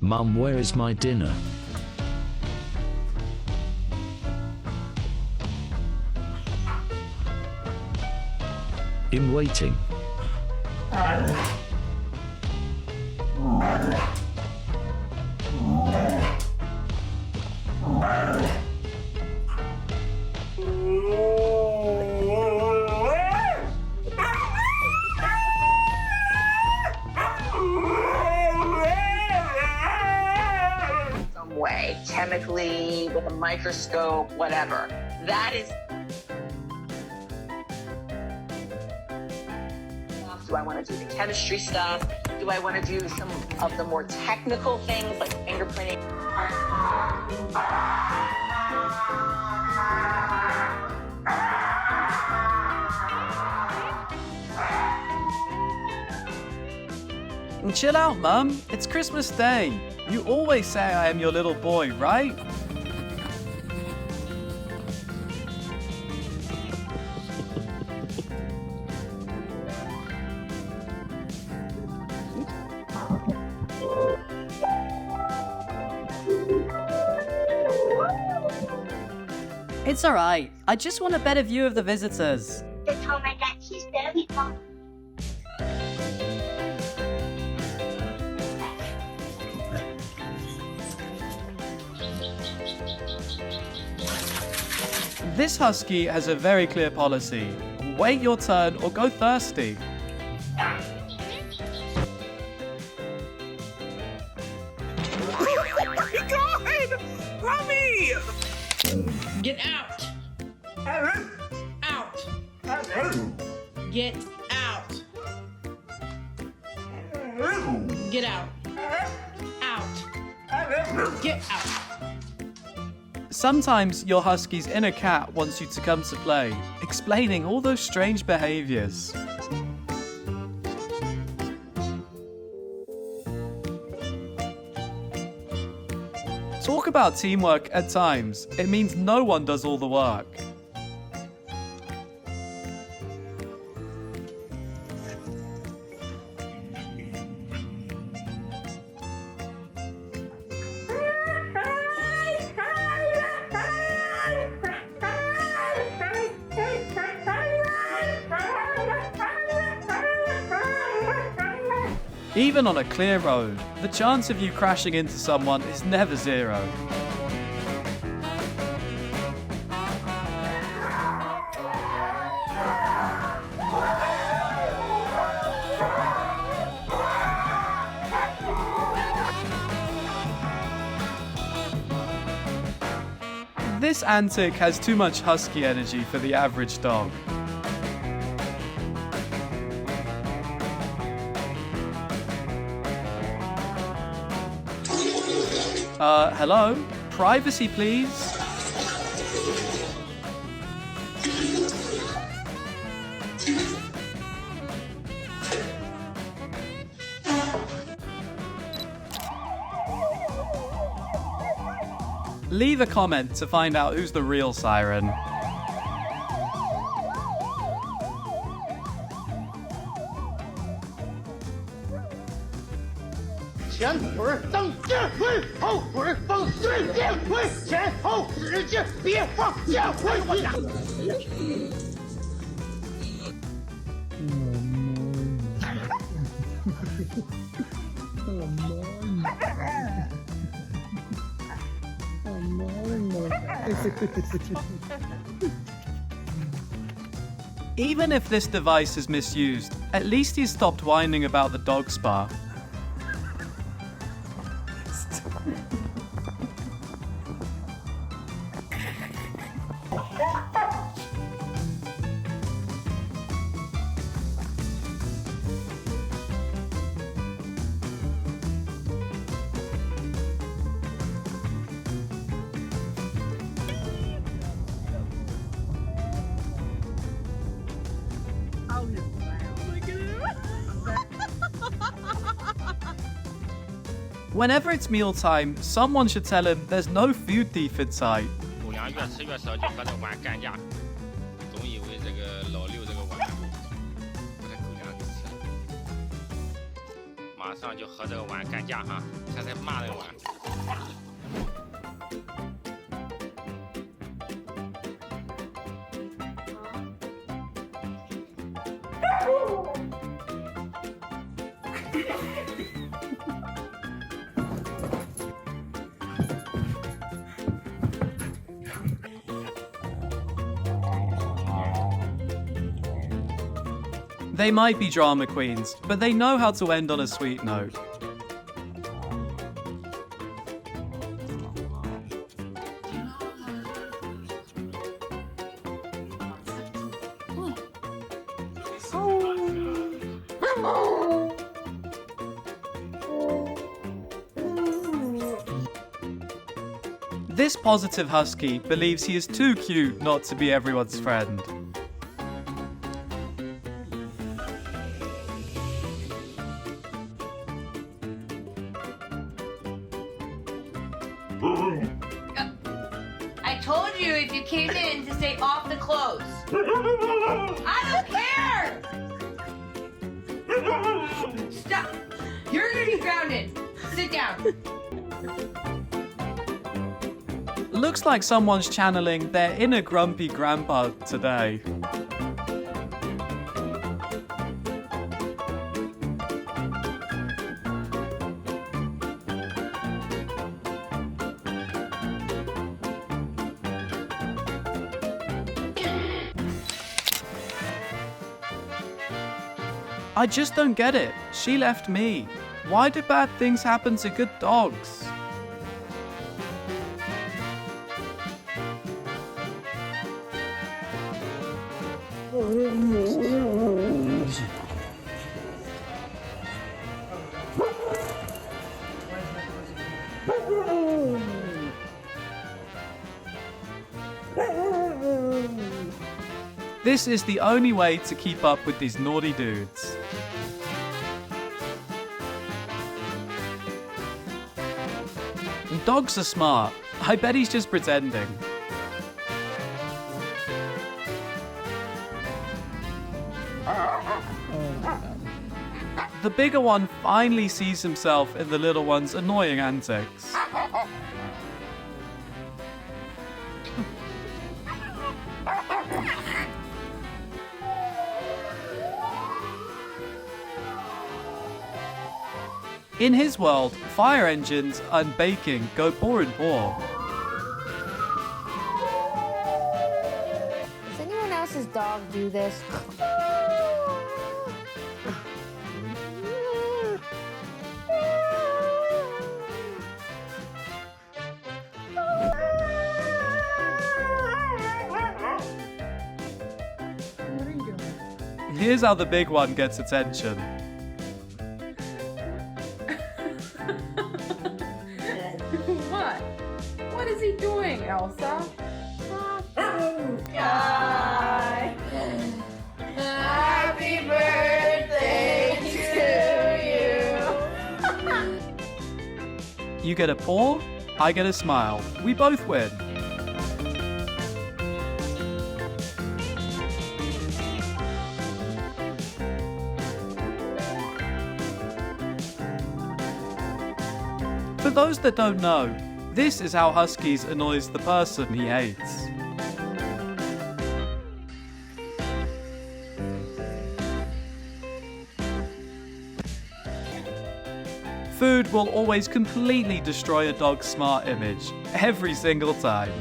Mum, where is my dinner? In waiting. Some way, chemically, with a microscope, whatever. That is. Do I want to do the chemistry stuff? Do I want to do some of the more technical things like fingerprinting? Chill out, Mum. It's Christmas Day. You always say I am your little boy, right? It's alright. I just want a better view of the visitors. They told my dad he's very fun. This husky has a very clear policy. Wait your turn or go thirsty. Get out! Out! Get out! Get out! Out! Get out! Sometimes your husky's inner cat wants you to come to play, explaining all those strange behaviors. Talk about teamwork at times. It means no one does all the work. Even on a clear road, the chance of you crashing into someone is never zero. This antic has too much husky energy for the average dog. Hello? Privacy, please? Leave a comment to find out who's the real siren. Even if this device is misused, at least he's stopped whining about the dog spa. Whenever it's mealtime, someone should tell him there's no food thief in sight. 母娘越吃越着急，和这碗干架，总以为这个老六这个碗不太够娘吃，马上就和这个碗干架哈，开始骂那个碗。They might be drama queens, but they know how to end on a sweet note. This positive husky believes he is too cute not to be everyone's friend. I told you if you came in to say off the clothes. I don't care! Stop! You're gonna be grounded. Sit down. Looks like someone's channeling their inner grumpy grandpa today. I just don't get it. She left me. Why do bad things happen to good dogs? This is the only way to keep up with these naughty dudes. Dogs are smart. I bet he's just pretending. The bigger one finally sees himself in the little one's annoying antics. In his world, fire engines and baking go paw in paw. Does anyone else's dog do this? What are you doing? Here's how the big one gets attention. What? What is he doing, Elsa? Happy birthday to you. You get a paw, I get a smile. We both win. For those that don't know, this is how Huskies annoys the person he hates. Food will always completely destroy a dog's smart image, every single time.